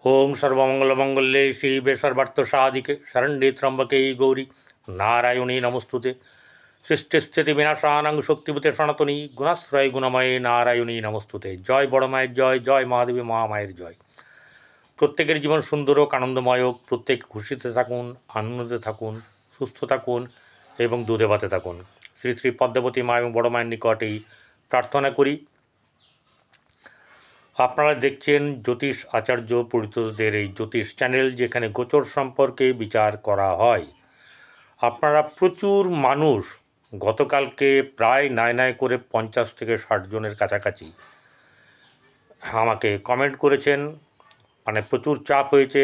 ओं सर्वमंगलमंगल्ये शिवे सर्वार्थसाधिके शरण्ये त्र्यंबके गौरी नारायणी नमस्तुते सृष्टिस्थिति विनाशानां शक्तिभूते सनातनी गुणाश्रय गुणमये नारायणी नमस्तुते। जय बड़ माয়ের জয়, জয় মহাদেবী মহামায়ের জয়। প্রত্যেকের জীবন সুন্দর হোক, আনন্দময় হোক, প্রত্যেক খুশিতে থাকুন, আনন্দে থাকুন, সুস্থ থাকুন এবং দুধে ভাতে থাকুন। শ্রী শ্রী পদ্মাবতী মা এবং বড় মায়ের নিকটেই প্রার্থনা করি। আপনারা দেখছেন জ্যোতিষ আচার্য পরিতোষদের এই জ্যোতিষ চ্যানেল, যেখানে গোচর সম্পর্কে বিচার করা হয়। আপনারা প্রচুর মানুষ গতকালকে প্রায় নাই করে 50 থেকে 60 জনের কাছাকাছি আমাকে কমেন্ট করেছেন। মানে প্রচুর চাপ হয়েছে,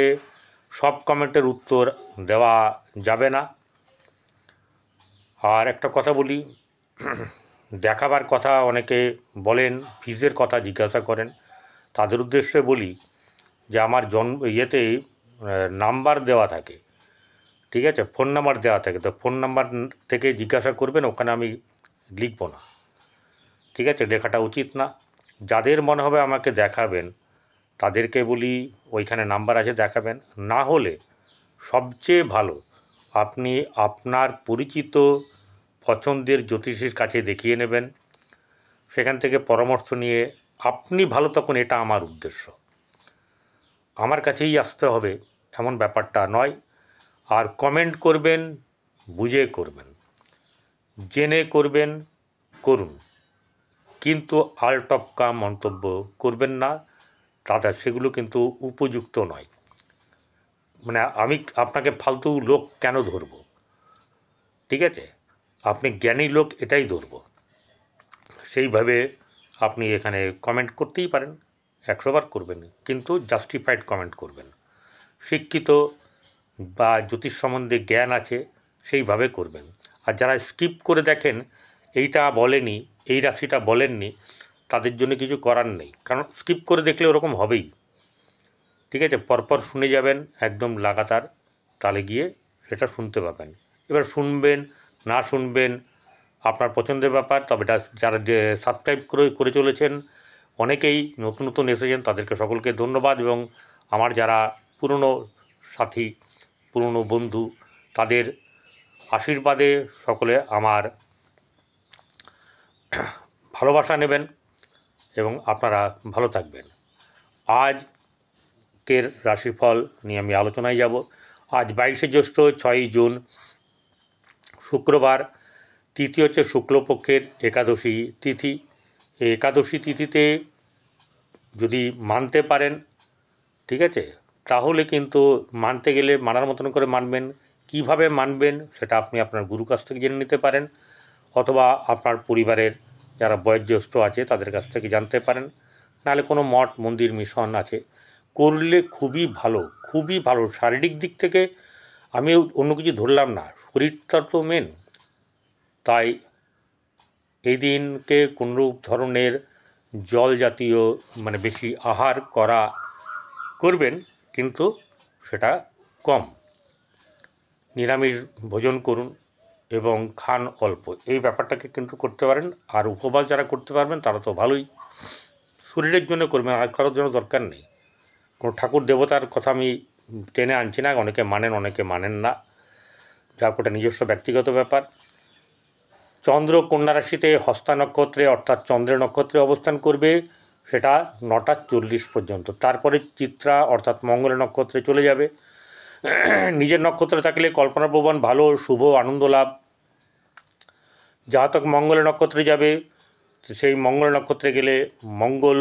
সব কমেন্টের উত্তর দেওয়া যাবে না। আর একটা কথা বলি, দেখাবার কথা অনেকে বলেন, ফিজের কথা জিজ্ঞাসা করেন। তাদের উদ্দেশ্যে বলি যে আমার ইয়েতে নাম্বার দেওয়া থাকে, ঠিক আছে, ফোন নাম্বার দেওয়া থাকে, তো ফোন নাম্বার থেকে জিজ্ঞাসা করবেন, ওখানে আমি লিখব না, ঠিক আছে, লেখাটা উচিত না। যাদের মনে হবে আমাকে দেখাবেন তাদেরকে বলি ওইখানে নাম্বার আছে, দেখাবেন। না হলে সবচেয়ে ভালো আপনি আপনার পরিচিত পছন্দের জ্যোতিষীর কাছে দেখিয়ে নেবেন, সেখান থেকে পরামর্শ নিয়ে আপনি ভালো থাকুন, এটা আমার উদ্দেশ্য। আমার কাছেই আসতে হবে এমন ব্যাপারটা নয়। আর কমেন্ট করবেন, বুঝে করবেন, জেনে করবেন, করুন, কিন্তু আলটপকা মন্তব্য করবেন না। তাদের সেগুলো কিন্তু উপযুক্ত নয়। মানে আমি আপনাকে ফালতু লোক কেন ধরব, ঠিক আছে? আপনি জ্ঞানী লোক এটাই ধরব। সেইভাবে আপনি এখানে কমেন্ট করতেই পারেন, 100 বার করবেন, কিন্তু জাস্টিফাইড কমেন্ট করবেন। শিক্ষিত বা জ্যোতিষ সম্বন্ধে জ্ঞান আছে সেইভাবে করবেন। আর যারা স্কিপ করে দেখেন, এইটা বলেনি, এই রাশিটা বলেননি, তাদের জন্য কিছু করার নেই, কারণ স্কিপ করে দেখলে ওরকম হবেই, ঠিক আছে? পরপর শুনে যাবেন একদম লাগাতার, তাহলে গিয়ে সেটা শুনতে পাবেন। এবার শুনবেন না শুনবেন আপনার পছন্দের ব্যাপার। তবে যারা সাবস্ক্রাইব করে চলেছেন, অনেকেই নতুন নতুন এসেছেন, তাদেরকে সকলকে ধন্যবাদ। এবং আমার যারা পুরনো সাথী, পুরনো বন্ধু, তাদের আশীর্বাদে সকলে আমার ভালোবাসা নেবেন এবং আপনারা ভালো থাকবেন। আজকের রাশিফল নিয়ে আমি আলোচনায় যাব। আজ 22শে জ্যৈষ্ঠ, 6ই জুন, শুক্রবার। তিথি হচ্ছে শুক্লপক্ষের একাদশী তিথি। এই একাদশী তিথিতে যদি মানতে পারেন, ঠিক আছে, তাহলে কিন্তু মানতে গেলে মানার মতন করে মানবেন। কিভাবে মানবেন সেটা আপনি আপনার গুরু কাছ থেকে জেনে নিতে পারেন, অথবা আপনার পরিবারের যারা বয়োজ্যেষ্ঠ আছে তাদের কাছ থেকে জানতে পারেন। নাহলে কোনো মঠ মন্দির মিশন আছে, করলে খুবই ভালো, খুবই ভালো। শারীরিক দিক থেকে আমি অন্য কিছু ধরলাম না, শরীরটা তো মেন। তাই এই দিনকে কোনরূপ ধরনের জল জাতীয় মানে বেশি আহার করবেন, কিন্তু সেটা কম। নিরামিষ ভোজন করুন এবং খান অল্প, এই ব্যাপারটাকে কিন্তু করতে পারেন। আর উপবাস যারা করতে পারবেন তারা তো ভালোই, শরীরের জন্য করবেন, আর কারোর জন্য দরকার নেই। কোনো ঠাকুর দেবতার কথা আমি টেনে আনছি না, অনেকে মানেন অনেকে মানেন না, যা ওটা নিজস্ব ব্যক্তিগত ব্যাপার। চন্দ্র কন্যা রাশিতে হস্তা নক্ষত্রে অর্থাৎ চন্দ্রের নক্ষত্রে অবস্থান করবে, সেটা 9টা 40 পর্যন্ত। তারপরে চিত্রা অর্থাৎ মঙ্গলের নক্ষত্রে চলে যাবে। নিজের নক্ষত্রে থাকলে কল্পনাপ্রবণ, ভালো, শুভ, আনন্দ লাভ। জাতক মঙ্গলের নক্ষত্রে যাবে, সেই মঙ্গল নক্ষত্রে গেলে মঙ্গল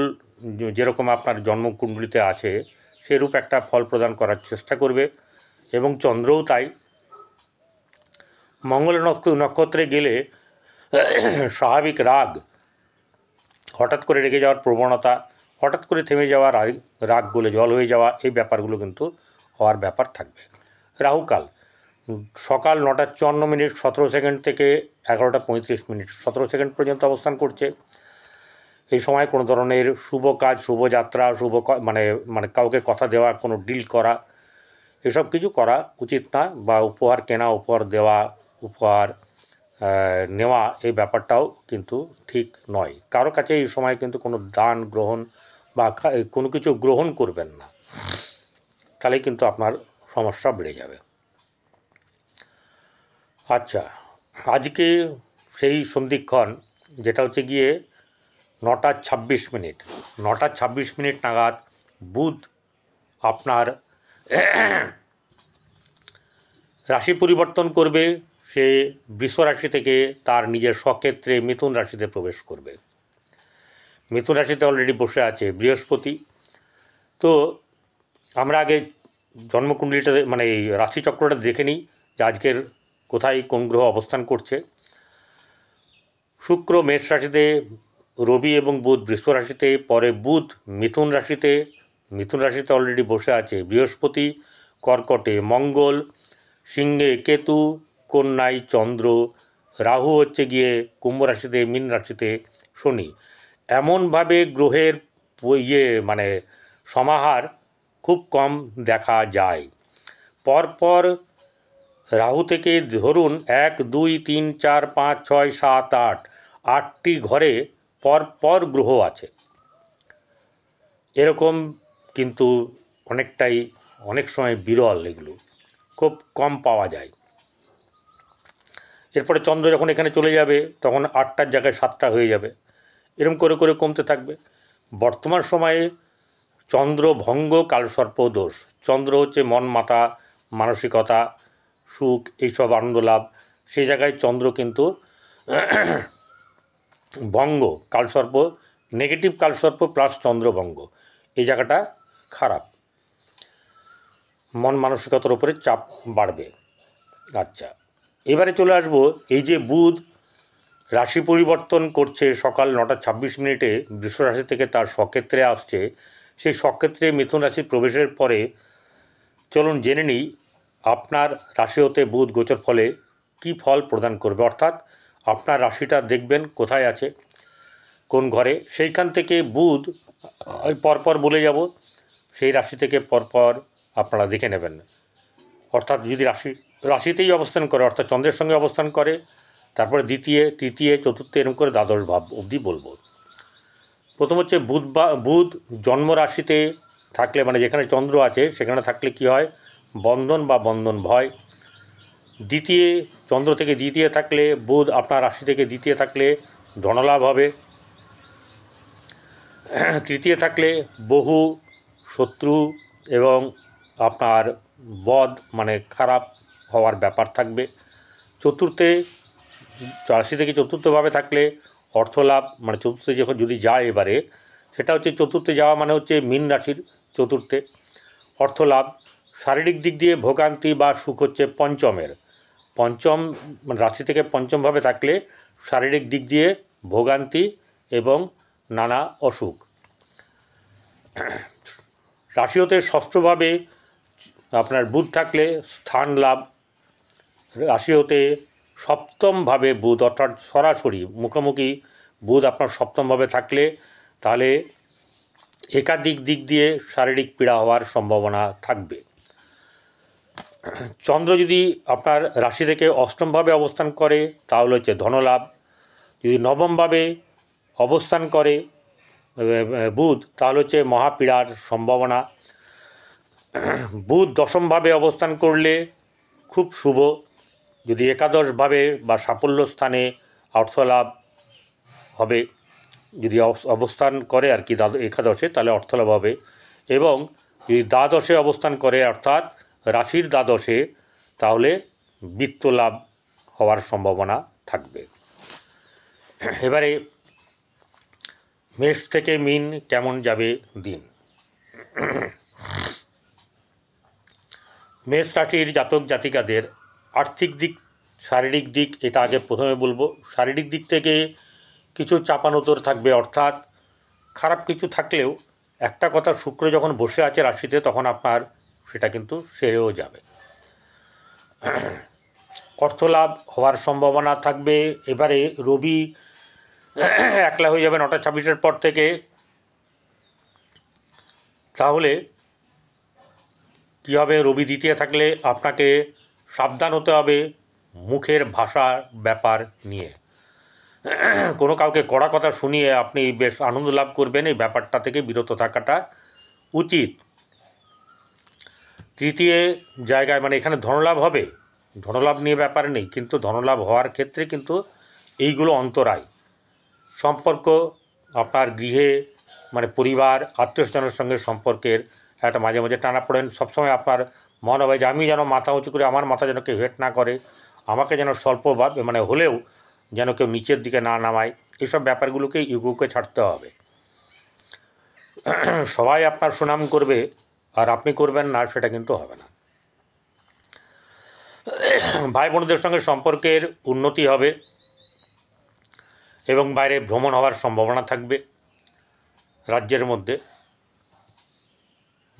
যেরকম আপনার জন্মকুণ্ডলিতে আছে সেরূপ একটা ফল প্রদান করার চেষ্টা করবে, এবং চন্দ্রও তাই। মঙ্গলের নক্ষত্রে গেলে স্বাভাবিক রাগ, হঠাৎ করে রেগে যাওয়ার প্রবণতা, হঠাৎ করে থেমে যাওয়া, রাগ গলে জল হয়ে যাওয়া, এই ব্যাপারগুলো কিন্তু হওয়ার ব্যাপার থাকবে। রাহুকাল সকাল 9টা 54 মিনিট 17 সেকেন্ড থেকে 11টা 35 মিনিট 17 সেকেন্ড পর্যন্ত অবস্থান করছে। এই সময় কোনো ধরনের শুভ কাজ, শুভযাত্রা, মানে কাউকে কথা দেওয়া, কোনো ডিল করা, এসব কিছু করা উচিত না। বা উপহার কেনা, উপহার দেওয়া, উপহার নেওয়া, এই ব্যাপারটাও কিন্তু ঠিক নয়। কারো কাছে এই সময় কিন্তু কোনো দান গ্রহণ বা কোনো কিছু গ্রহণ করবেন না। তাহলে কিন্তু আপনার সমস্যা বেড়ে যাবে। আচ্ছা, আজকে সেই সন্ধিক্ষণ যেটা হচ্ছে গিয়ে 9:26 9:26 নাগাদ বুধ আপনার রাশি পরিবর্তন করবে। সে বৃষ রাশি থেকে তার নিজের স্বক্ষেত্রে মিথুন রাশিতে প্রবেশ করবে। মিথুন রাশিতে অলরেডি বসে আছে বৃহস্পতি। তো আমরা আগে জন্মকুণ্ডলীটা মানে এই রাশিচক্রটা দেখে নিই যে আজকের কোথায় কোন গ্রহ অবস্থান করছে। শুক্র মেষ রাশিতে, রবি এবং বুধ বৃষ রাশিতে, পরে বুধ মিথুন রাশিতে অলরেডি বসে আছে বৃহস্পতি, কর্কটে মঙ্গল, সিংহে কেতু, কন্যায় চন্দ্র, রাহু হচ্ছে গিয়ে কুম্ভ রাশিতে, মীন রাশিতে শনি। এমনভাবে গ্রহের মানে সমাহার খুব কম দেখা যায়। পরপর রাহু থেকে ধরুন 1 2 3 4 5 6 7 8 8টি ঘরে পরপর গ্রহ আছে। এরকম কিন্তু অনেক সময় বিরল, এগুলো খুব কম পাওয়া যায়। এরপরে চন্দ্র যখন এখানে চলে যাবে তখন 8টার জায়গায় 7টা হয়ে যাবে। এরকম করে করে কমতে থাকবে। বর্তমান সময়ে চন্দ্র ভঙ্গ কালসর্প দোষ। চন্দ্র হচ্ছে মন মাতা, মানসিকতা, সুখ, এইসব আনন্দ লাভ। সেই জায়গায় চন্দ্র কিন্তু ভঙ্গ, কালসর্প, নেগেটিভ কালসর্প প্লাস চন্দ্রভঙ্গ, এই জায়গাটা খারাপ। মন মানসিকতার উপরে চাপ বাড়বে। আচ্ছা, এবারে চলে আসব এই যে বুধ রাশি পরিবর্তন করছে সকাল 9:26 বৃষ রাশি থেকে তার স্বক্ষেত্রে আসছে। সেই স্বক্ষেত্রে মিথুন রাশি প্রবেশের পরে চলুন জেনে নিই আপনার রাশি হতে বুধ গোচর ফলে কি ফল প্রদান করবে। অর্থাৎ আপনার রাশিটা দেখবেন কোথায় আছে, কোন ঘরে, সেইখান থেকে বুধ পরপর বলে যাব, সেই রাশি থেকে পরপর আপনারা দেখে নেবেন। অর্থাৎ যদি রাশিতেই অবস্থান করে, অর্থাৎ চন্দ্রের সঙ্গে অবস্থান করে, তারপরে দ্বিতীয়, তৃতীয়, চতুর্থ, এরকম করে দ্বাদশ ভাব অবধি বলবো। প্রথম হচ্ছে বুধ জন্ম রাশিতে থাকলে, মানে যেখানে চন্দ্র আছে সেখানে থাকলে কি হয়, বন্ধন বা বন্ধন ভয়। দ্বিতীয়, চন্দ্র থেকে দ্বিতীয় থাকলে, বুধ আপনার রাশি থেকে দ্বিতীয় থাকলে ধনলাভ হবে। তৃতীয় থাকলে বহু শত্রু এবং আপনার বদ মানে খারাপ হওয়ার ব্যাপার থাকবে। চতুর্থে, রাশি থেকে চতুর্থভাবে থাকলে অর্থলাভ, মানে চতুর্থে যখন যদি যায় এবারে, সেটা হচ্ছে চতুর্থে যাওয়া মানে হচ্ছে মীন রাশির চতুর্থে, অর্থলাভ। শারীরিক দিক দিয়ে ভোগান্তি বা সুখ হচ্ছে পঞ্চম মানে রাশি থেকে পঞ্চমভাবে থাকলে শারীরিক দিক দিয়ে ভোগান্তি এবং নানা অসুখ। রাশি হতে ষষ্ঠভাবে আপনার বুধ থাকলে স্থান লাভ। রাশি হতে সপ্তমভাবে বুধ, অর্থাৎ সরাসরি মুখোমুখি বুধ আপনার সপ্তমভাবে থাকলে তাহলে একাধিক দিক দিয়ে শারীরিক পীড়া হওয়ার সম্ভাবনা থাকবে। চন্দ্র যদি আপনার রাশি থেকে অষ্টমভাবে অবস্থান করে তাহলে হচ্ছে ধনলাভ। যদি নবমভাবে অবস্থান করে বুধ তাহলে হচ্ছে মহাপীড়ার সম্ভাবনা। বুধ দশমভাবে অবস্থান করলে খুব শুভ। যদি একাদশভাবে বা সাফল্য স্থানে অর্থলাভ হবে, যদি অবস্থান করে আর কি একাদশে, তাহলে অর্থলাভ হবে। এবং যদি দ্বাদশে অবস্থান করে অর্থাৎ রাশির দ্বাদশে, তাহলে বিত্তলাভ হওয়ার সম্ভাবনা থাকবে। এবারে মেষ থেকে মীন কেমন যাবে দিন। মেষ রাশির জাতক জাতিকাদের আর্থিক দিক, শারীরিক দিক, এটা আগে প্রথমে বলবো। শারীরিক দিক থেকে কিছু চাপানোতর থাকবে, অর্থাৎ খারাপ কিছু থাকলেও একটা কথা, শুক্র যখন বসে আছে রাশিতে তখন আপনার সেটা কিন্তু সেরেও যাবে। অর্থলাভ হওয়ার সম্ভাবনা থাকবে। এবারে রবি একলা হয়ে যাবে 9:26 পর থেকে, তাহলে কী হবে, রবি দ্বিতীয় থাকলে আপনাকে সাবধান হতে হবে মুখের ভাষার ব্যাপার নিয়ে। কোনো কাউকে কড়া কথা শুনিয়ে আপনি বেশ আনন্দ লাভ করবেন, এই ব্যাপারটা থেকে বিরত থাকাটা উচিত। তৃতীয় জায়গায় মানে এখানে ধনলাভ হবে, ধনলাভ নিয়ে ব্যাপার নেই, কিন্তু ধনলাভ হওয়ার ক্ষেত্রে কিন্তু এইগুলো অন্তরায়। সম্পর্ক আপনার গৃহে মানে পরিবার আত্মীয়স্বজনের সঙ্গে সম্পর্কের একটা মাঝে মাঝে টানাপোড়েন সবসময় আপনার মনে হবে যে আমি যেন মাথা উঁচু করে আমার মাথা যেন কেউ হেট না করে, আমাকে যেন স্বল্প মানে হলেও যেন কেউ নিচের দিকে না নামায়। এইসব ব্যাপারগুলোকে ইগোকে ছাড়তে হবে। সবাই আপনার সুনাম করবে আর আপনি করবেন না, সেটা কিন্তু হবে না। ভাই বোনদের সঙ্গে সম্পর্কের উন্নতি হবে এবং বাইরে ভ্রমণ হওয়ার সম্ভাবনা থাকবে রাজ্যের মধ্যে।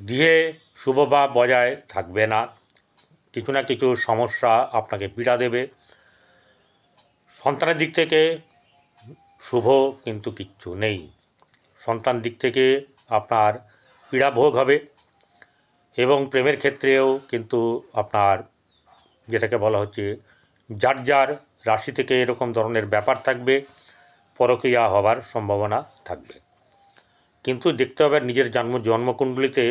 গৃহে শুভভাব বজায় থাকবে না, কিছু না কিছু সমস্যা আপনাকে পীড়া দেবে। সন্তানের দিক থেকে শুভ কিন্তু কিচ্ছু নেই, সন্তান দিক থেকে আপনার পীড়া ভোগ হবে। এবং প্রেমের ক্ষেত্রেও কিন্তু আপনার যেটাকে বলা হচ্ছে যার যার রাশি থেকে এরকম ধরনের ব্যাপার থাকবে, পরকীয়া হওয়ার সম্ভাবনা থাকবে। কিন্তু দেখতে হবে নিজের জন্মকুণ্ডলিতে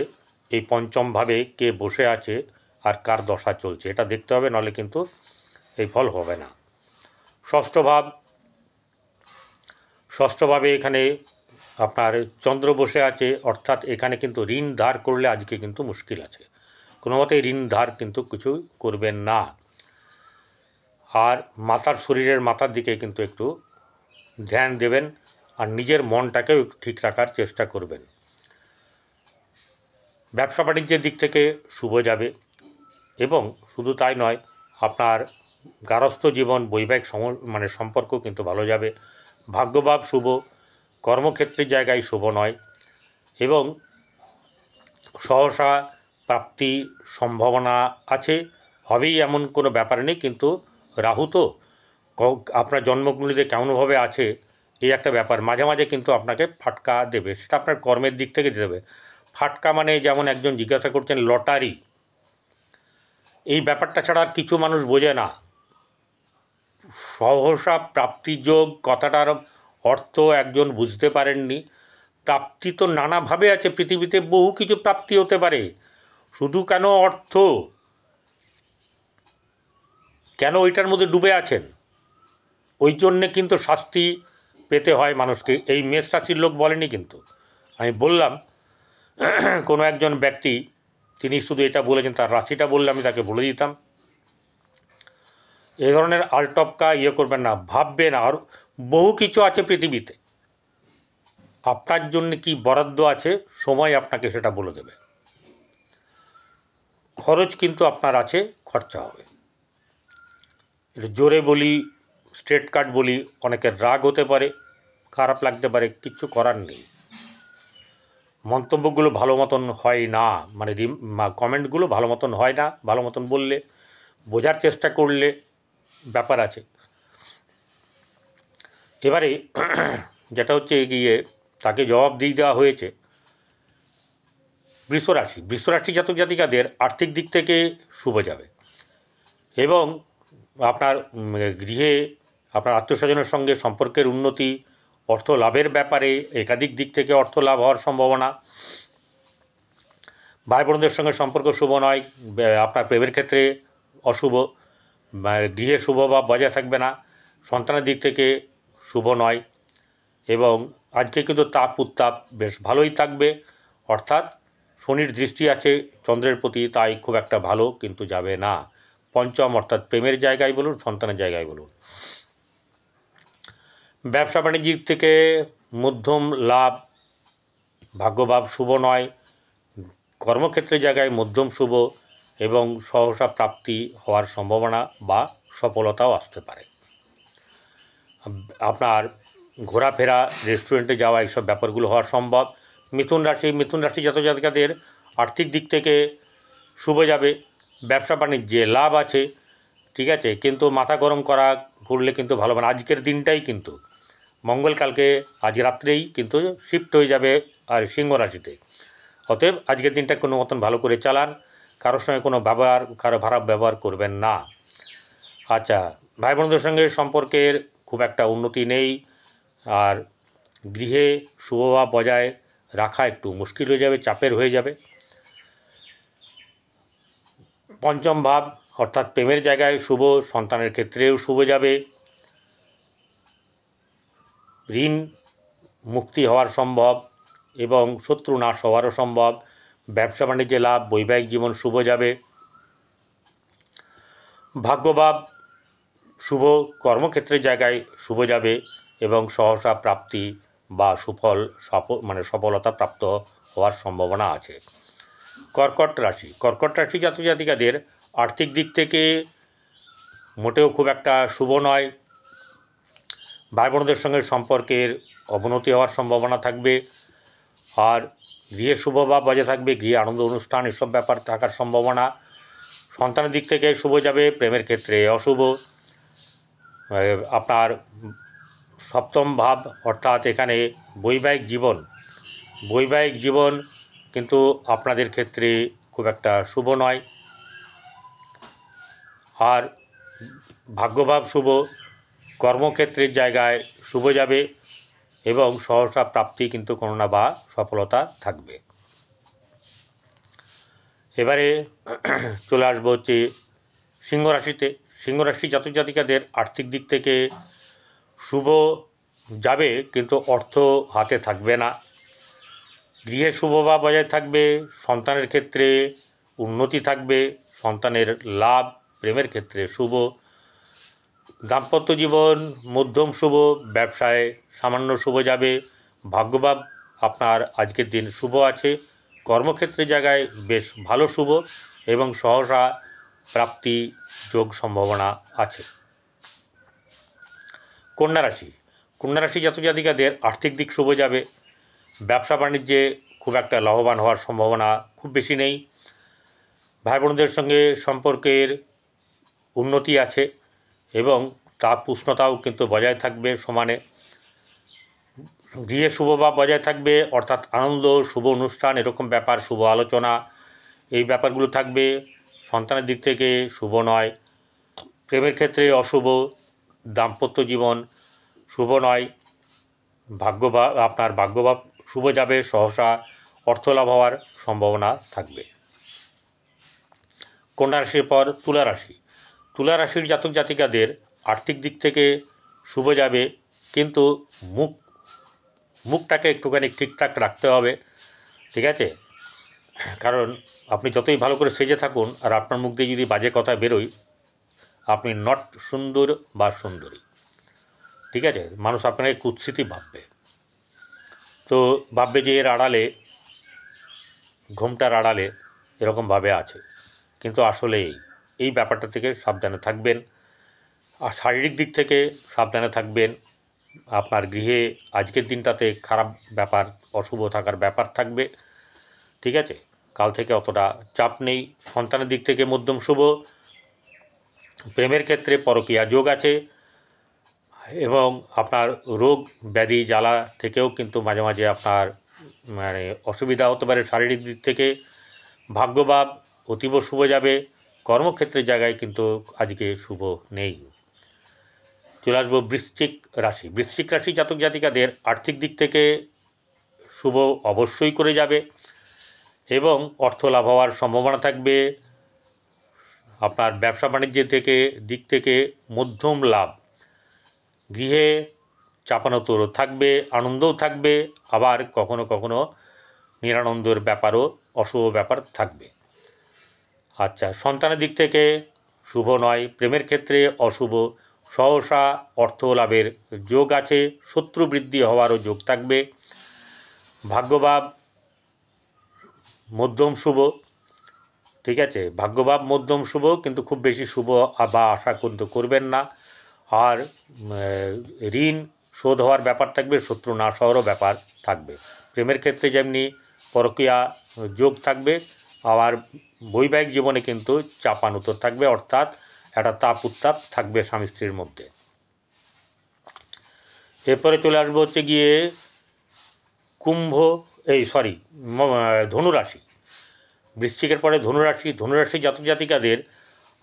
এই পঞ্চমভাবে কে বসে আছে আর কার দশা চলছে, এটা দেখতে হবে, নাহলে কিন্তু এই ফল হবে না। ষষ্ঠভাবে এখানে আপনার চন্দ্র বসে আছে, অর্থাৎ এখানে কিন্তু ঋণ ধার করলে আজকে কিন্তু মুশকিল আছে, কোনো মতেই ঋণ ধার কিন্তু কিছু করবেন না। আর মাথার দিকে কিন্তু একটু ধ্যান দেবেন আর নিজের মনটাকেও একটু ঠিক রাখার চেষ্টা করবেন। ব্যবসা বাণিজ্যের দিক থেকে শুভ যাবে এবং শুধু তাই নয়, আপনার গারস্থ জীবন বৈবাহিক সম্পর্ক কিন্তু ভালো যাবে। ভাগ্যভাব শুভ, কর্মক্ষেত্রের জায়গায় শুভ নয় এবং সহসা প্রাপ্তির সম্ভাবনা আছে, হবেই এমন কোনো ব্যাপার নেই, কিন্তু রাহু তো আপনার জন্মকুণ্ডলিতে কেমনভাবে আছে এই একটা ব্যাপার, মাঝে মাঝে কিন্তু আপনাকে ফাটকা দেবে, সেটা আপনার কর্মের দিক থেকে দেবে। ফাটকা মানে যেমন একজন জিজ্ঞাসা করছেন লটারি, এই ব্যাপারটা ছাড়া আর কিছু মানুষ বোঝে না। সহসা প্রাপ্তিযোগ কথাটার অর্থ একজন বুঝতে পারেননি। প্রাপ্তি তো নানাভাবে আছে, পৃথিবীতে বহু কিছু প্রাপ্তি হতে পারে, শুধু কেন অর্থ, কেন ওইটার মধ্যে ডুবে আছেন? ওই জন্যে কিন্তু শাস্তি পেতে হয় মানুষকে, এই মেষ রাশির লোক বলেনি কিন্তু, আমি বললাম কোনো একজন ব্যক্তি তিনি শুধু এটা বলেছেন, তার রাশিটা বললে আমি তাকে বলে দিতাম। এ ধরনের আলটপকা করবেন না, ভাববেন আর বহু কিছু আছে পৃথিবীতে, আপনার জন্য কি বরাদ্দ আছে, সময় আপনাকে সেটা বলে দেবে। খরচ কিন্তু আপনার আছে, খরচা হবে। এটা জোরে বলি, স্ট্রেট কাট বলি, অনেকের রাগ হতে পারে, খারাপ লাগতে পারে, কিচ্ছু করার নেই। মন্তব্যগুলো ভালো মতন হয় না, মানে কমেন্টগুলো ভালো মতন হয় না, ভালো মতন বললে বোঝার চেষ্টা করলে ব্যাপার আছে। এবারে যেটা হচ্ছে গিয়ে তাকে জবাব দিয়ে দেওয়া হয়েছে বৃষরাশি জাতক জাতিকাদের আর্থিক দিক থেকে শুভ যাবে এবং আপনার গৃহে আপনার আত্মীয়স্বজনের সঙ্গে সম্পর্কের উন্নতি, অর্থ লাভের ব্যাপারে একাধিক দিক থেকে অর্থ লাভ হওয়ার সম্ভাবনা। ভাই বোনদের সঙ্গে সম্পর্ক শুভ নয়, আপনার প্রেমের ক্ষেত্রে অশুভ, গৃহে শুভ ভাব বজায় থাকবে না, সন্তানের দিক থেকে শুভ নয় এবং আজকে কিন্তু তাপ উত্তাপ বেশ ভালোই থাকবে, অর্থাৎ শনির দৃষ্টি আছে চন্দ্রের প্রতি, তাই খুব একটা ভালো কিন্তু যাবে না। পঞ্চম অর্থাৎ প্রেমের জায়গায় বলুন, সন্তানের জায়গায় বলুন। ব্যবসা বাণিজ্যিক থেকে মধ্যম লাভ, ভাগ্যভাব শুভ নয়, কর্মক্ষেত্রের জায়গায় মধ্যম শুভ এবং সহসা প্রাপ্তি হওয়ার সম্ভাবনা বা সফলতাও আসতে পারে। আপনার ঘোরাফেরা, রেস্টুরেন্টে যাওয়া, এইসব ব্যাপারগুলো হওয়া সম্ভব। মিথুন রাশি জাতক জাতিকাদের আর্থিক দিক থেকে শুভ যাবে, ব্যবসা বাণিজ্যে লাভ আছে, ঠিক আছে, কিন্তু মাথা গরম করলে কিন্তু ভালো হবে না। আজকের দিনটাই কিন্তু মঙ্গলকালকে আজ রাত্রেই কিন্তু শিফট হয়ে যাবে আর সিংহ রাশিতে, অতএব আজকের দিনটা কোনো মতন ভালো করে চালান, কারোর সঙ্গে কোনো কারো খারাপ ব্যবহার করবেন না। আচ্ছা, ভাই বোনদের সঙ্গে সম্পর্কের খুব একটা উন্নতি নেই আর গৃহে শুভভাব বজায় রাখা একটু মুশকিল হয়ে যাবে, চাপের হয়ে যাবে। পঞ্চম ভাব অর্থাৎ প্রেমের জায়গায় শুভ, সন্তানের ক্ষেত্রেও শুভ যাবে। ঋণ মুক্তি হওয়ার সম্ভব এবং শত্রু নাশ হওয়ারও সম্ভব। ব্যবসা বাণিজ্যে লাভ, বৈবাহিক জীবন শুভ যাবে। ভাগ্যভাব শুভ, কর্মক্ষেত্রের জায়গায় শুভ যাবে এবং সহসা প্রাপ্তি বা সফলতা প্রাপ্ত হওয়ার সম্ভাবনা আছে। কর্কট রাশি জাতক জাতিকাদের আর্থিক দিক থেকে মোটেও খুব একটা শুভ নয়। ভাই বোনদের সঙ্গে সম্পর্কের অবনতি হওয়ার সম্ভাবনা থাকবে। আর গৃহে শুভভাব বজায় থাকবে, গৃহে আনন্দ অনুষ্ঠান এসব ব্যাপার থাকার সম্ভাবনা। সন্তানের দিক থেকে শুভ যাবে, প্রেমের ক্ষেত্রে অশুভ। আপনার সপ্তম ভাব অর্থাৎ এখানে বৈবাহিক জীবন কিন্তু আপনাদের ক্ষেত্রে খুব একটা শুভ নয়। আর ভাগ্যভাব শুভ, কর্মক্ষেত্রের জায়গায় শুভ যাবে এবং সহসা প্রাপ্তি কিন্তু কোনো না বা সফলতা থাকবে। এবারে চলে আসবো হচ্ছে সিংহ রাশি জাতক জাতিকাদের আর্থিক দিক থেকে শুভ যাবে কিন্তু অর্থ হাতে থাকবে না। গৃহে শুভভাব বজায় থাকবে, সন্তানের ক্ষেত্রে উন্নতি থাকবে, সন্তানের লাভ, প্রেমের ক্ষেত্রে শুভ। দাম্পত্য জীবন মধ্যম শুভ, ব্যবসায় সামান্য শুভ যাবে। ভাগ্যভাব আপনার আজকের দিন শুভ আছে, কর্মক্ষেত্রের জায়গায় বেশ ভালো শুভ এবং সহসা প্রাপ্তি যোগ সম্ভাবনা আছে। কন্যা রাশি জাতক জাতিকাদের আর্থিক দিক শুভ যাবে। ব্যবসা বাণিজ্যে খুব একটা লাভবান হওয়ার সম্ভাবনা খুব বেশি নেই। ভাই বোনদের সঙ্গে সম্পর্কের উন্নতি আছে এবং তাপ উষ্ণতাও কিন্তু বজায় থাকবে সমানে। গৃহে শুভভাব বজায় থাকবে অর্থাৎ আনন্দ, শুভ অনুষ্ঠান এরকম ব্যাপার, শুভ আলোচনা এই ব্যাপারগুলো থাকবে। সন্তানের দিক থেকে শুভ নয়। প্রেমের ক্ষেত্রে অশুভ, দাম্পত্য জীবন শুভ নয়। আপনার ভাগ্যভাব শুভ যাবে, সহসা অর্থলাভ হওয়ার সম্ভাবনা থাকবে। কন্যা রাশির পর তুলা রাশির জাতক জাতিকাদের আর্থিক দিক থেকে শুভ যাবে কিন্তু মুখটাকে একটুখানি ঠিকঠাক রাখতে হবে, ঠিক আছে? কারণ আপনি যতই ভালো করে সেজে থাকুন আর আপনার মুখ দিয়ে যদি বাজে কথা বেরোয়, আপনি নট সুন্দর বা সুন্দরী, ঠিক আছে? মানুষ আপনাকে কুৎসিতই ভাববে। তো ভাববে যে এর আড়ালে, ঘোমটার আড়ালে এরকমভাবে আছে, কিন্তু আসলে এই ব্যাপারটা থেকে সাবধানে থাকবেন। আর শারীরিক দিক থেকে সাবধানে থাকবেন। আপনার গৃহে আজকের দিনটাতে খারাপ ব্যাপার, অশুভ থাকার ব্যাপার থাকবে, ঠিক আছে? কাল থেকে অতটা চাপ নেই। সন্তানের দিক থেকে মধ্যম শুভ, প্রেমের ক্ষেত্রে পরকীয়া যোগ আছে এবং আপনার রোগ ব্যাধি জ্বালা থেকেও কিন্তু মাঝে মাঝে আপনার অসুবিধা হতে পারে শারীরিক দিক থেকে। ভাগ্যভাব অতীব শুভ যাবে, কর্মক্ষেত্রের জায়গায় কিন্তু আজকে শুভ নেই। চলে আসবো বৃশ্চিক রাশি জাতক জাতিকাদের আর্থিক দিক থেকে শুভ অবশ্যই করে যাবে এবং অর্থ লাভ হওয়ার সম্ভাবনা থাকবে। আপনার ব্যবসা বাণিজ্যের দিক থেকে মধ্যম লাভ, গৃহে চাপানোতর থাকবে, আনন্দও থাকবে, আবার কখনো কখনো নিরানন্দের ব্যাপারও অশুভ ব্যাপার থাকবে। আচ্ছা, সন্তানের দিক থেকে শুভ নয়, প্রেমের ক্ষেত্রে অশুভ, সহসা অর্থ লাভের যোগ আছে, শত্রু বৃদ্ধি হওয়ারও যোগ থাকবে। ভাগ্যভাব মধ্যম শুভ, ঠিক আছে? ভাগ্যভাব মধ্যম শুভ কিন্তু খুব বেশি শুভ বা আশা কিন্তু করবেন না। আর ঋণ শোধ হওয়ার ব্যাপার থাকবে, শত্রু নাশ হওয়ারও ব্যাপার থাকবে। প্রেমের ক্ষেত্রে যেমনি পরকীয়া যোগ থাকবে, আবার বৈবাহিক জীবনে কিন্তু চাপানুতর থাকবে, অর্থাৎ একটা তাপ উত্তাপ থাকবে স্বামী স্ত্রীর মধ্যে। এরপরে চলে আসবো হচ্ছে গিয়ে ধনুরাশি। বৃশ্চিকের পরে ধনুরাশি জাতক জাতিকাদের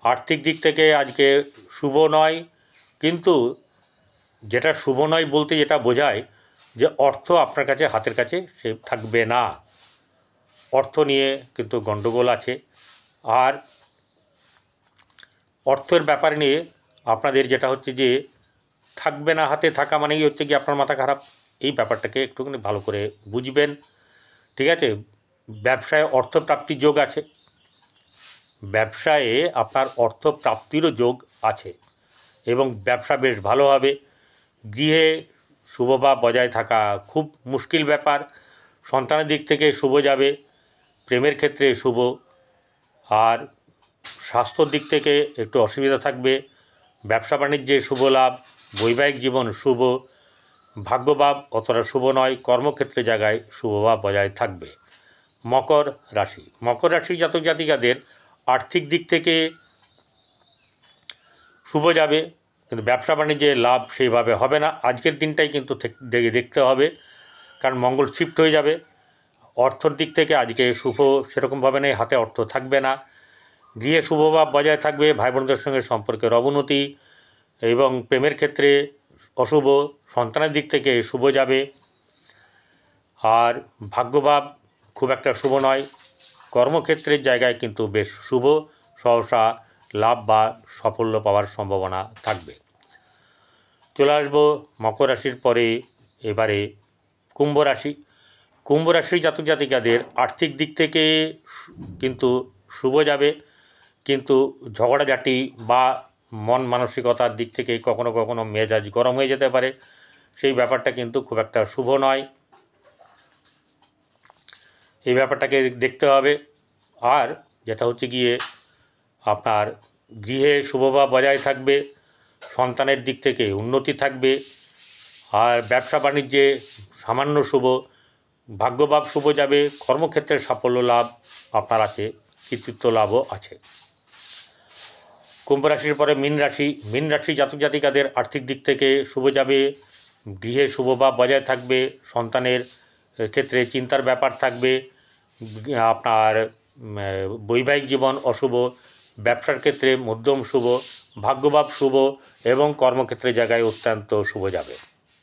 আর্থিক দিক থেকে আজকে শুভ নয়, কিন্তু যেটা শুভ নয় বলতে যেটা বোঝায় যে অর্থ আপনার কাছে হাতের কাছে সে থাকবে না, অর্থ নিয়ে কিন্তু গণ্ডগোল আছে। আর অর্থের ব্যাপার নিয়ে আপনাদের যেটা হচ্ছে যে থাকবে না, হাতে থাকা মানেই হচ্ছে কি আপনার মাথা খারাপ। এই ব্যাপারটাকে একটুখানি ভালো করে বুঝবেন, ঠিক আছে? ব্যবসায় অর্থপ্রাপ্তির যোগ আছে, ব্যবসায়ে আপনার অর্থপ্রাপ্তিরও যোগ আছে এবং ব্যবসা বেশ ভালো হবে। গৃহে শুভভাব বজায় থাকা খুব মুশকিল ব্যাপার। সন্তানের দিক থেকে শুভ যাবে, প্রেমের ক্ষেত্রে শুভ, আর স্বাস্থ্যর দিক থেকে একটু অসুবিধা থাকবে। ব্যবসা বাণিজ্যে শুভ লাভ, বৈবাহিক জীবন শুভ, ভাগ্যভাব অতটা শুভ নয়, কর্মক্ষেত্রে জায়গায় শুভভাব বজায় থাকবে। মকর রাশি জাতক জাতিকাদের আর্থিক দিক থেকে শুভ যাবে, কিন্তু ব্যবসা বাণিজ্যে লাভ সেইভাবে হবে না। আজকের দিনটাই কিন্তু দেখতে হবে, কারণ মঙ্গল শিফট হয়ে যাবে। অর্থর দিক থেকে আজকে শুভ সেরকমভাবে নেই, হাতে অর্থ থাকবে না। গৃহে শুভভাব বজায় থাকবে, ভাই বোনদের সঙ্গে সম্পর্কের অবনতি এবং প্রেমের ক্ষেত্রে অশুভ, সন্তানের দিক থেকে শুভ যাবে। আর ভাগ্যভাব খুব একটা শুভ নয়, কর্মক্ষেত্রের জায়গায় কিন্তু বেশ শুভ, সহসা লাভ বা সাফল্য পাওয়ার সম্ভাবনা থাকবে। চলে আসবো মকর রাশির পরে এবারে কুম্ভ রাশি জাতক জাতিকাদের আর্থিক দিক থেকে কিন্তু শুভ যাবে, কিন্তু ঝগড়াঝাটি বা মন মানসিকতার দিক থেকে কখনো কখনো মেজাজ গরম হয়ে যেতে পারে, সেই ব্যাপারটা কিন্তু খুব একটা শুভ নয়। এই ব্যাপারটাকে দেখতে হবে। আর যেটা হচ্ছে গিয়ে আপনার গৃহে শুভভাব বজায় থাকবে, সন্তানের দিক থেকে উন্নতি থাকবে, আর ব্যবসা বাণিজ্যে সামান্য শুভ, ভাগ্যভাব শুভ যাবে, কর্মক্ষেত্রে সাফল্য লাভ আপনার আছে, কৃতিত্ব লাভও আছে। কুম্ভ রাশির পরে মীন রাশি জাতক জাতিকাদের আর্থিক দিক থেকে শুভ যাবে, গৃহে শুভভাব বজায় থাকবে, সন্তানের ক্ষেত্রে চিন্তার ব্যাপার থাকবে, আপনার বৈবাহিক জীবন অশুভ, ব্যবসার ক্ষেত্রে মধ্যম শুভ, ভাগ্যভাব শুভ এবং কর্মক্ষেত্রে জায়গায় অত্যন্ত শুভ যাবে।